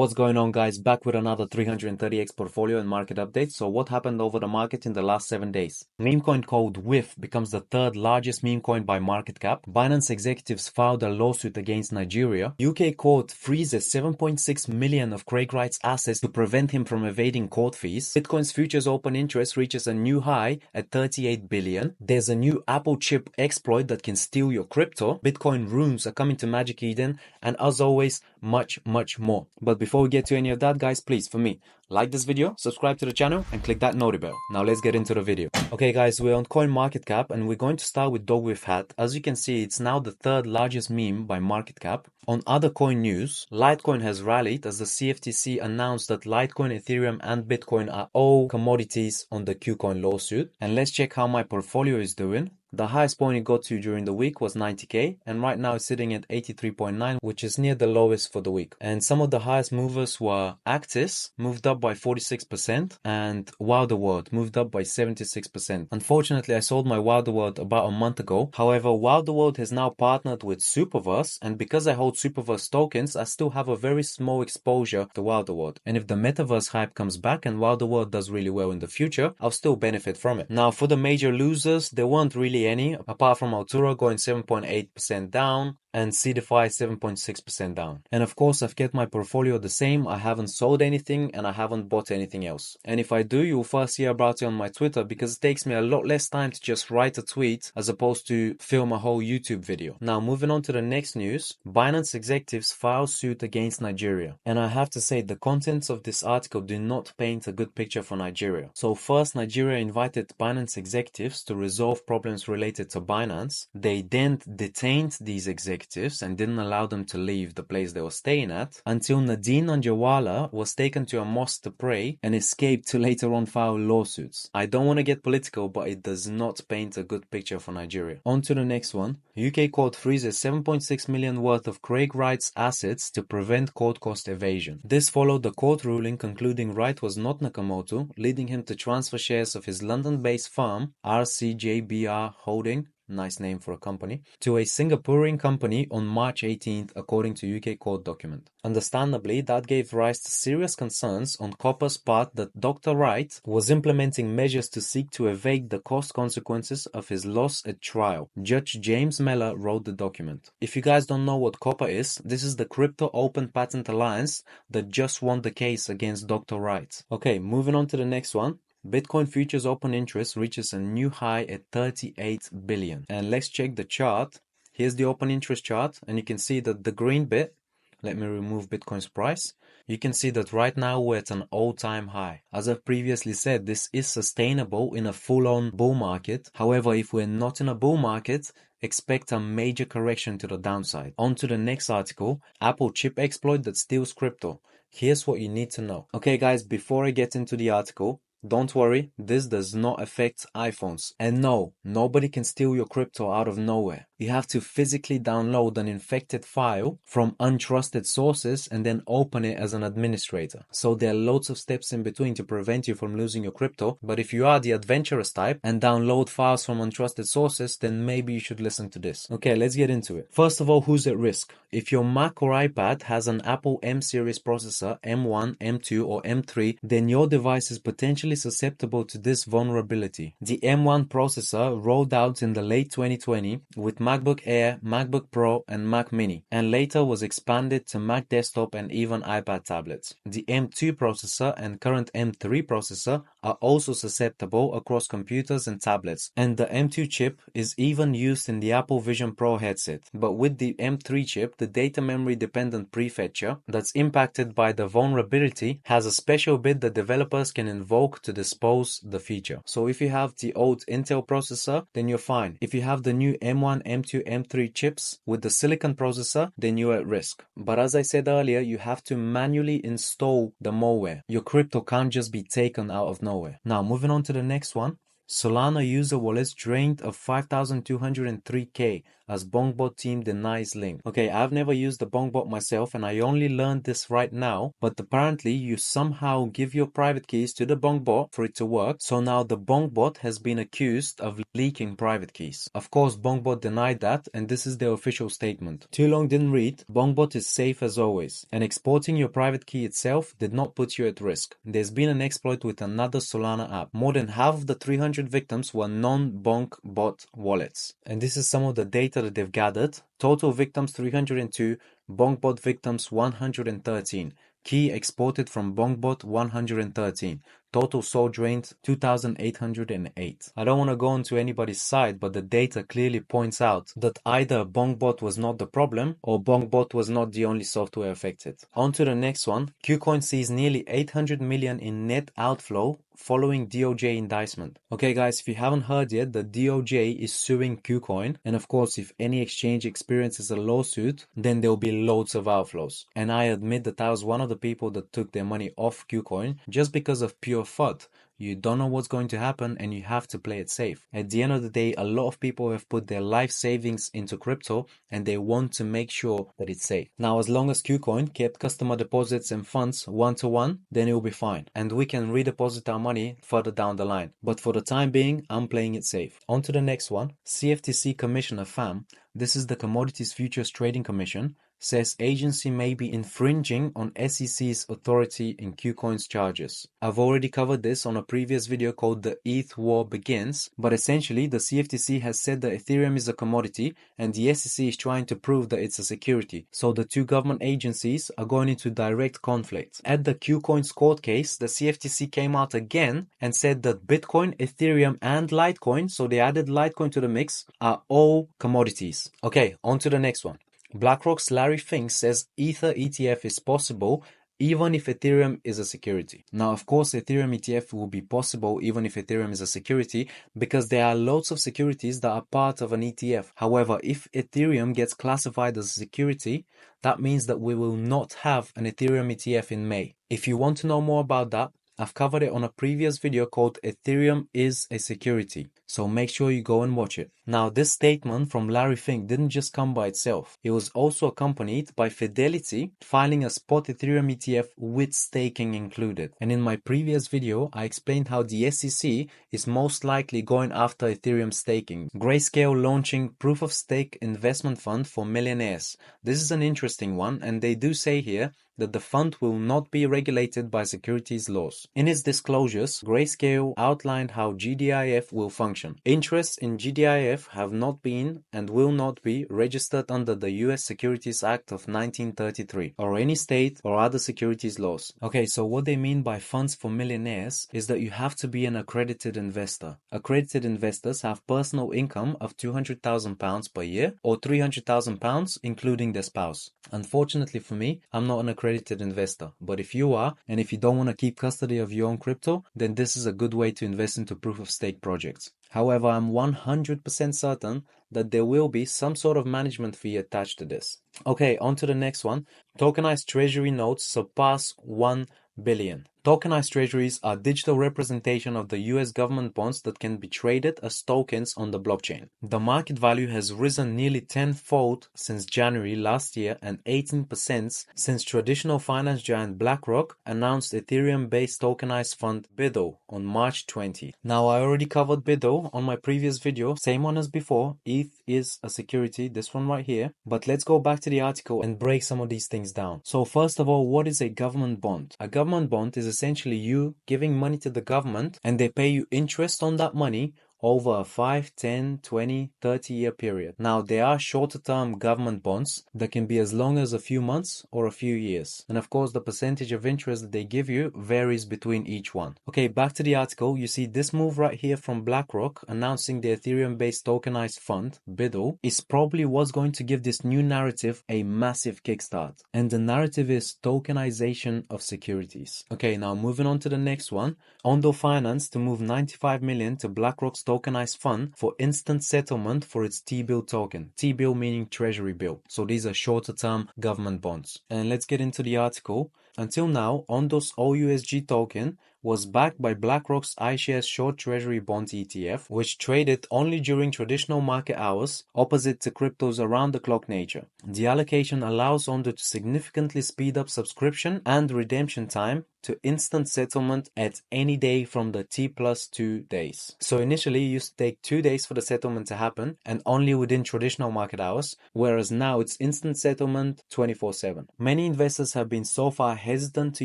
What's going on, guys? Back with another 330x portfolio and market update. So what happened over the market in the last 7 days? Meme coin called WIF becomes the third largest meme coin by market cap. Binance executives filed a lawsuit against Nigeria. UK court freezes 7.6 million of Craig Wright's assets to prevent him from evading court fees. Bitcoin's futures open interest reaches a new high at 38 billion. There's a new Apple chip exploit that can steal your crypto. Bitcoin rooms are coming to Magic Eden, and as always, much more. But before we get to any of that, guys, please, for me, like this video, subscribe to the channel, and click that noti bell. Now let's get into the video. Okay, guys, we're on CoinMarketCap, and we're going to start with WIF hat. As you can see, it's now the third largest meme by market cap. On other coin news, Litecoin has rallied as the CFTC announced that Litecoin, Ethereum, and Bitcoin are all commodities on the KuCoin lawsuit. And let's check how my portfolio is doing. The highest point it got to during the week was 90k, and right now it's sitting at 83.9, which is near the lowest for the week. And some of the highest movers were Actis, moved up by 46%, and Wilderworld moved up by 76%. Unfortunately, I sold my Wilderworld about a month ago. However, Wilderworld has now partnered with Superverse, and because I hold Superverse tokens, I still have a very small exposure to Wilderworld. And if the metaverse hype comes back and Wilderworld does really well in the future, I'll still benefit from it. Now, for the major losers, there weren't really any, apart from Altura going 7.8% down and CDFI 7.6% down. And of course, I've kept my portfolio the same. I haven't sold anything and I haven't bought anything else. And if I do, you'll first hear about it on my Twitter, because it takes me a lot less time to just write a tweet as opposed to film a whole YouTube video. Now, moving on to the next news, Binance executives file suit against Nigeria. And I have to say, the contents of this article do not paint a good picture for Nigeria. So first, Nigeria invited Binance executives to resolve problems related to Binance. They then detained these executives and didn't allow them to leave the place they were staying at until Nadine Anjawala was taken to a mosque to pray and escaped to later on file lawsuits. I don't want to get political, but it does not paint a good picture for Nigeria. On to the next one. UK court freezes 7.6 million worth of Craig Wright's assets to prevent court cost evasion. This followed the court ruling concluding Wright was not Nakamoto, leading him to transfer shares of his London-based firm, RCJBR Holding, nice name for a company, to a Singaporean company on March 18th, according to UK court document. Understandably, that gave rise to serious concerns on Copper's part that Dr. Wright was implementing measures to seek to evade the cost consequences of his loss at trial. Judge James Mellor wrote the document. If you guys don't know what Copper is, this is the Crypto Open Patent Alliance that just won the case against Dr. Wright. Okay, moving on to the next one. Bitcoin futures open interest reaches a new high at 38 billion. And let's check the chart. Here's the open interest chart, and you can see that the green bit, let me remove Bitcoin's price. You can see that right now we're at an all-time high. As I've previously said, this is sustainable in a full-on bull market. However, if we're not in a bull market, expect a major correction to the downside. On to the next article, Apple chip exploit that steals crypto. Here's what you need to know. Okay, guys, before I get into the article, don't worry, this does not affect iPhones. And no, nobody can steal your crypto out of nowhere. You have to physically download an infected file from untrusted sources and then open it as an administrator. So there are loads of steps in between to prevent you from losing your crypto. But if you are the adventurous type and download files from untrusted sources, then maybe you should listen to this. Okay, let's get into it. First of all, who's at risk? If your Mac or iPad has an Apple M series processor, M1, M2, or M3, then your device is potentially susceptible to this vulnerability. The M1 processor rolled out in the late 2020 with MacBook Air, MacBook Pro, and Mac Mini, and later was expanded to Mac desktop and even iPad tablets. The M2 processor and current M3 processor are also susceptible across computers and tablets, and the M2 chip is even used in the Apple Vision Pro headset. But with the M3 chip, the data memory dependent prefetcher that's impacted by the vulnerability has a special bit that developers can invoke to dispose the feature. So if you have the old Intel processor, then you're fine. If you have the new M1, M2, M3 chips with the silicon processor, then you're at risk. But as I said earlier, you have to manually install the malware. Your crypto can't just be taken out of nowhere. Now, moving on to the next one. Solana user wallets drained of 5,203k as BonkBot team denies link. Okay, I've never used the BonkBot myself and I only learned this right now, but apparently you somehow give your private keys to the BonkBot for it to work. So now the BonkBot has been accused of leaking private keys. Of course, BonkBot denied that, and this is their official statement. Too long didn't read. BonkBot is safe as always, and exporting your private key itself did not put you at risk. There's been an exploit with another Solana app. More than half of the 300 victims were non-BonkBot wallets. And this is some of the data that they've gathered. Total victims 302, BonkBot victims 113. Key exported from BonkBot 113. Total soul drained 2,808. I don't want to go onto anybody's side, but the data clearly points out that either BonkBot was not the problem or BonkBot was not the only software affected. On to the next one. KuCoin sees nearly 800 million in net outflow following DOJ indictment. Okay guys, if you haven't heard yet, the DOJ is suing KuCoin, and of course if any exchange experiences a lawsuit, then there will be loads of outflows. And I admit that I was one of the people that took their money off KuCoin just because of pure FUD. You don't know what's going to happen and you have to play it safe. At the end of the day, a lot of people have put their life savings into crypto and they want to make sure that it's safe. Now, as long as KuCoin kept customer deposits and funds one-to-one, then it will be fine. And we can redeposit our money further down the line. But for the time being, I'm playing it safe. On to the next one. CFTC Commissioner FAM, this is the Commodities Futures Trading Commission, says agency may be infringing on SEC's authority in KuCoin's charges. I've already covered this on a previous video called The ETH War Begins, but essentially the CFTC has said that Ethereum is a commodity and the SEC is trying to prove that it's a security. So the two government agencies are going into direct conflict. At the KuCoin's court case, the CFTC came out again and said that Bitcoin, Ethereum and Litecoin, so they added Litecoin to the mix, are all commodities. Okay, on to the next one. BlackRock's Larry Fink says Ether ETF is possible even if Ethereum is a security. Now, of course, Ethereum ETF will be possible even if Ethereum is a security because there are lots of securities that are part of an ETF. However, if Ethereum gets classified as a security, that means that we will not have an Ethereum ETF in May. If you want to know more about that, I've covered it on a previous video called Ethereum is a Security, so make sure you go and watch it. Now, this statement from Larry Fink didn't just come by itself. It was also accompanied by Fidelity filing a spot Ethereum ETF with staking included. And in my previous video, I explained how the SEC is most likely going after Ethereum staking. Grayscale launching proof of stake investment fund for millionaires. This is an interesting one, and they do say here that the fund will not be regulated by securities laws. In its disclosures, Grayscale outlined how GDIF will function. Interests in GDIF have not been and will not be registered under the US Securities Act of 1933 or any state or other securities laws. Okay, so what they mean by funds for millionaires is that you have to be an accredited investor. Accredited investors have personal income of £200,000 per year or £300,000 including their spouse. Unfortunately for me, I'm not an accredited investor, but if you are, and if you don't want to keep custody of your own crypto, then this is a good way to invest into proof of stake projects. However, I'm 100% certain that there will be some sort of management fee attached to this. Okay, on to the next one. Tokenized Treasury notes surpass 1 billion. Tokenized treasuries are digital representation of the US government bonds that can be traded as tokens on the blockchain. The market value has risen nearly tenfold since January last year and 18% since traditional finance giant Blackrock announced Ethereum-based tokenized fund BIDO on March 20. Now, I already covered BIDO on my previous video, same one as before. ETH is a security, this one right here. But let's go back to the article and break some of these things down. So first of all, what is a government bond? A government bond is essentially you giving money to the government and they pay you interest on that money over a 5, 10, 20, 30-year period. Now, there are shorter-term government bonds that can be as long as a few months or a few years. And of course, the percentage of interest that they give you varies between each one. Okay, back to the article. You see this move right here from BlackRock announcing the Ethereum-based tokenized fund, BIDO, is probably what's going to give this new narrative a massive kickstart. And the narrative is tokenization of securities. Okay, now moving on to the next one. Ondo Finance to move 95 million to BlackRock's tokenized fund for instant settlement for its T-bill token. T-bill meaning treasury bill. So these are shorter term government bonds. And let's get into the article. Until now, Ondo's OUSG token was backed by Blackrock's iShares Short Treasury Bond ETF, which traded only during traditional market hours, opposite to crypto's around-the-clock nature. The allocation allows Ondo to significantly speed up subscription and redemption time to instant settlement at any day from the T+2 days. So initially, it used to take 2 days for the settlement to happen and only within traditional market hours, whereas now it's instant settlement 24/7. Many investors have been so far hesitant to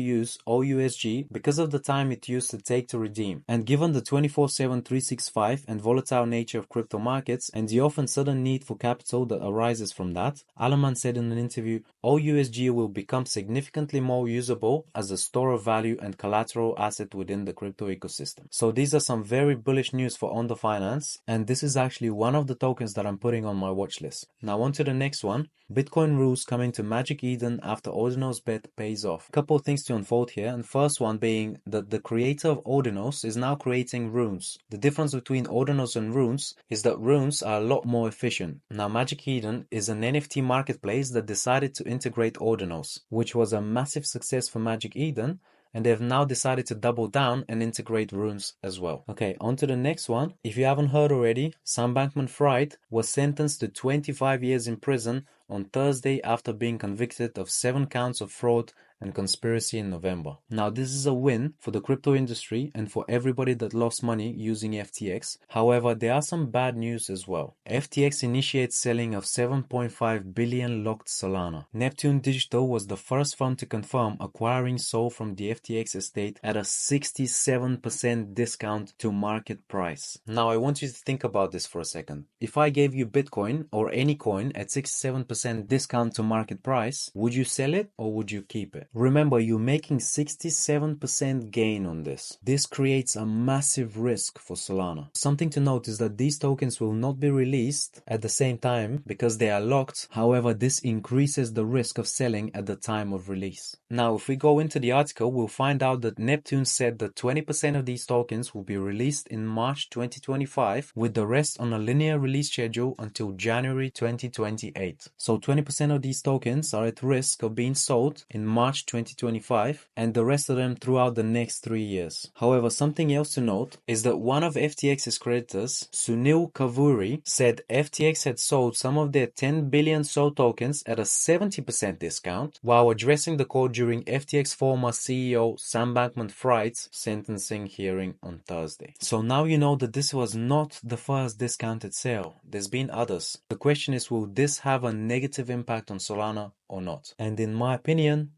use OUSG because of the time it used to take to redeem. And given the 24/7 365 and volatile nature of crypto markets and the often sudden need for capital that arises from that, Alaman said in an interview, OUSG will become significantly more usable as a store of value and collateral asset within the crypto ecosystem. So these are some very bullish news for Ondo Finance, and this is actually one of the tokens that I'm putting on my watch list. Now on to the next one. Bitcoin rules coming to Magic Eden after Ordinal's bet pays off. Couple of things to unfold here, and first one being that the creator of Ordinals is now creating runes. The difference between Ordinals and runes is that runes are a lot more efficient. Now Magic Eden is an NFT marketplace that decided to integrate Ordinals, which was a massive success for Magic Eden, and they've now decided to double down and integrate runes as well. Okay, on to the next one. If you haven't heard already, Sam Bankman-Fried was sentenced to 25 years in prison on Thursday after being convicted of 7 counts of fraud and conspiracy in November. Now, this is a win for the crypto industry and for everybody that lost money using FTX. However, there are some bad news as well. FTX initiates selling of 7.5 billion locked Solana. Neptune Digital was the first fund to confirm acquiring SOL from the FTX estate at a 67% discount to market price. Now, I want you to think about this for a second. If I gave you Bitcoin or any coin at 67% discount to market price, would you sell it or would you keep it? Remember, you're making 67% gain on this. This creates a massive risk for Solana. Something to note is that these tokens will not be released at the same time because they are locked. However, this increases the risk of selling at the time of release. Now, if we go into the article, we'll find out that Neptune said that 20% of these tokens will be released in March 2025, with the rest on a linear release schedule until January 2028. So 20% of these tokens are at risk of being sold in March 2025 and the rest of them throughout the next 3 years. However, something else to note is that one of FTX's creditors, Sunil Kavuri, said FTX had sold some of their 10 billion SOL tokens at a 70% discount while addressing the court during FTX former CEO Sam Bankman-Fried's sentencing hearing on Thursday. So now you know that this was not the first discounted sale. There's been others. The question is, will this have a negative impact on Solana or not? And in my opinion,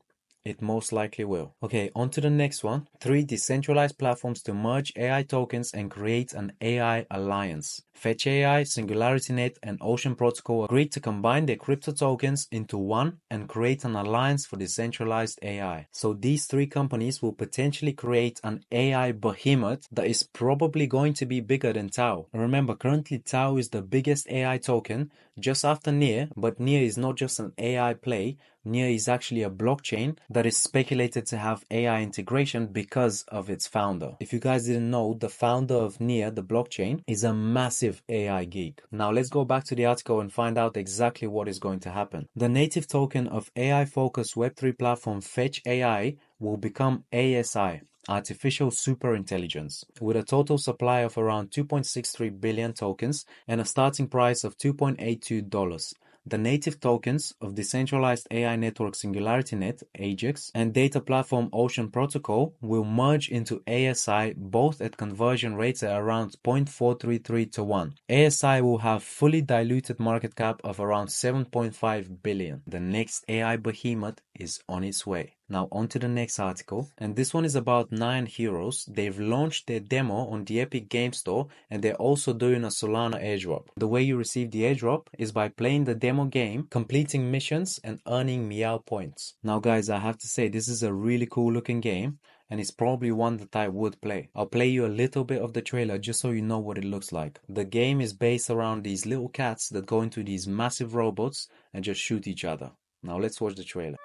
it most likely will. Okay, on to the next one. 3 decentralized platforms to merge AI tokens and create an AI alliance. Fetch AI, SingularityNet, and Ocean Protocol agreed to combine their crypto tokens into one and create an alliance for decentralized AI. So these 3 companies will potentially create an AI behemoth that is probably going to be bigger than Tau. Remember, currently Tau is the biggest AI token just after Near, but Near is not just an AI play. Near is actually a blockchain that is speculated to have AI integration because of its founder. If you guys didn't know, the founder of Near, the blockchain, is a massive AI geek. Now let's go back to the article and find out exactly what is going to happen. The native token of AI-focused Web3 platform Fetch AI will become ASI, Artificial Superintelligence, with a total supply of around 2.63 billion tokens and a starting price of $2.82. The native tokens of decentralized AI network SingularityNet, AGX, and data platform Ocean Protocol will merge into ASI, both at conversion rates at around 0.433 to 1. ASI will have fully diluted market cap of around 7.5 billion. The next AI behemoth is on its way. Now on to the next article, and this one is about Nyan Heroes. They've launched their demo on the Epic Game Store and they're also doing a Solana airdrop. The way you receive the airdrop is by playing the demo game, completing missions and earning Meow points. Now guys, I have to say this is a really cool looking game and it's probably one that I would play. I'll play you a little bit of the trailer just so you know what it looks like. The game is based around these little cats that go into these massive robots and just shoot each other. Now let's watch the trailer.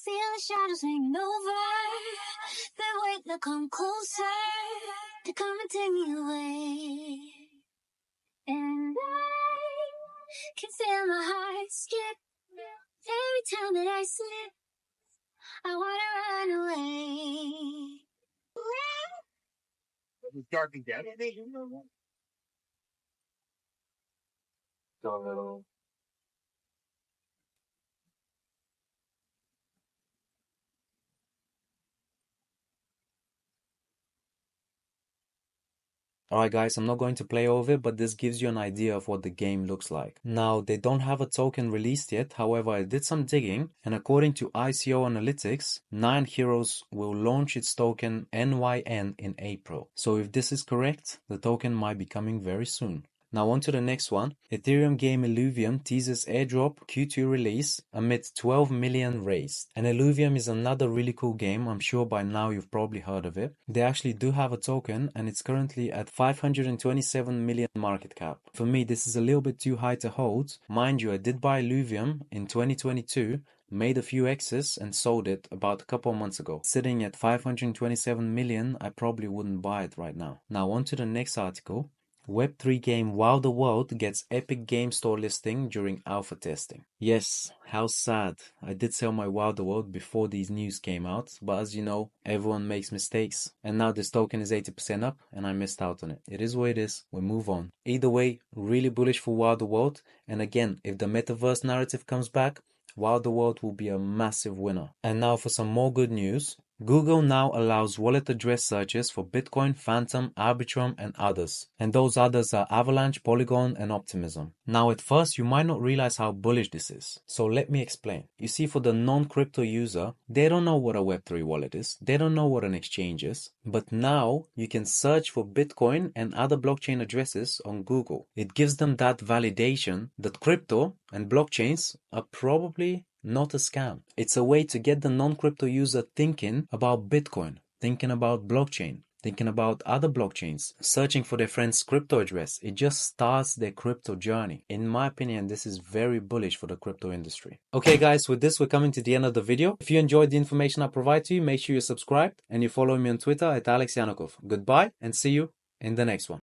Feel the shadows hanging over. They're waiting to come closer. To come and take me away. And I can feel my heart skip. Every time that I slip, I wanna run away. Alright guys, I'm not going to play over it, but this gives you an idea of what the game looks like. Now, they don't have a token released yet, however I did some digging, and according to ICO Analytics, Nyan Heroes will launch its token NYN in April. So if this is correct, the token might be coming very soon. Now on to the next one. Ethereum game Illuvium teases airdrop Q2 release amid 12 million raised. And Illuvium is another really cool game. I'm sure by now you've probably heard of it. They actually do have a token and it's currently at 527 million market cap. For me, this is a little bit too high to hold. Mind you, I did buy Illuvium in 2022. Made a few X's and sold it about a couple of months ago. Sitting at 527 million, I probably wouldn't buy it right now. Now on to the next article. Web3 game Wilderworld gets Epic Game Store listing during alpha testing. Yes, how sad. I did sell my Wilderworld before these news came out, but as you know, everyone makes mistakes. And now this token is 80% up and I missed out on it. It is what it is, we move on. Either way, really bullish for Wilderworld. And again, if the metaverse narrative comes back, Wilderworld will be a massive winner. And now for some more good news. Google now allows wallet address searches for Bitcoin, Phantom, Arbitrum, and others. And those others are Avalanche, Polygon, and Optimism. Now at first, you might not realize how bullish this is. So let me explain. You see, for the non-crypto user, they don't know what a Web3 wallet is. They don't know what an exchange is. But now, you can search for Bitcoin and other blockchain addresses on Google. It gives them that validation that crypto and blockchains are probably not a scam. It's a way to get the non-crypto user thinking about Bitcoin, thinking about blockchain, thinking about other blockchains, searching for their friend's crypto address. It just starts their crypto journey. In my opinion, this is very bullish for the crypto industry. Okay guys, with this we're coming to the end of the video. If you enjoyed the information I provide to you, make sure you're subscribed and you follow me on Twitter at Alex Yanukov. Goodbye and see you in the next one.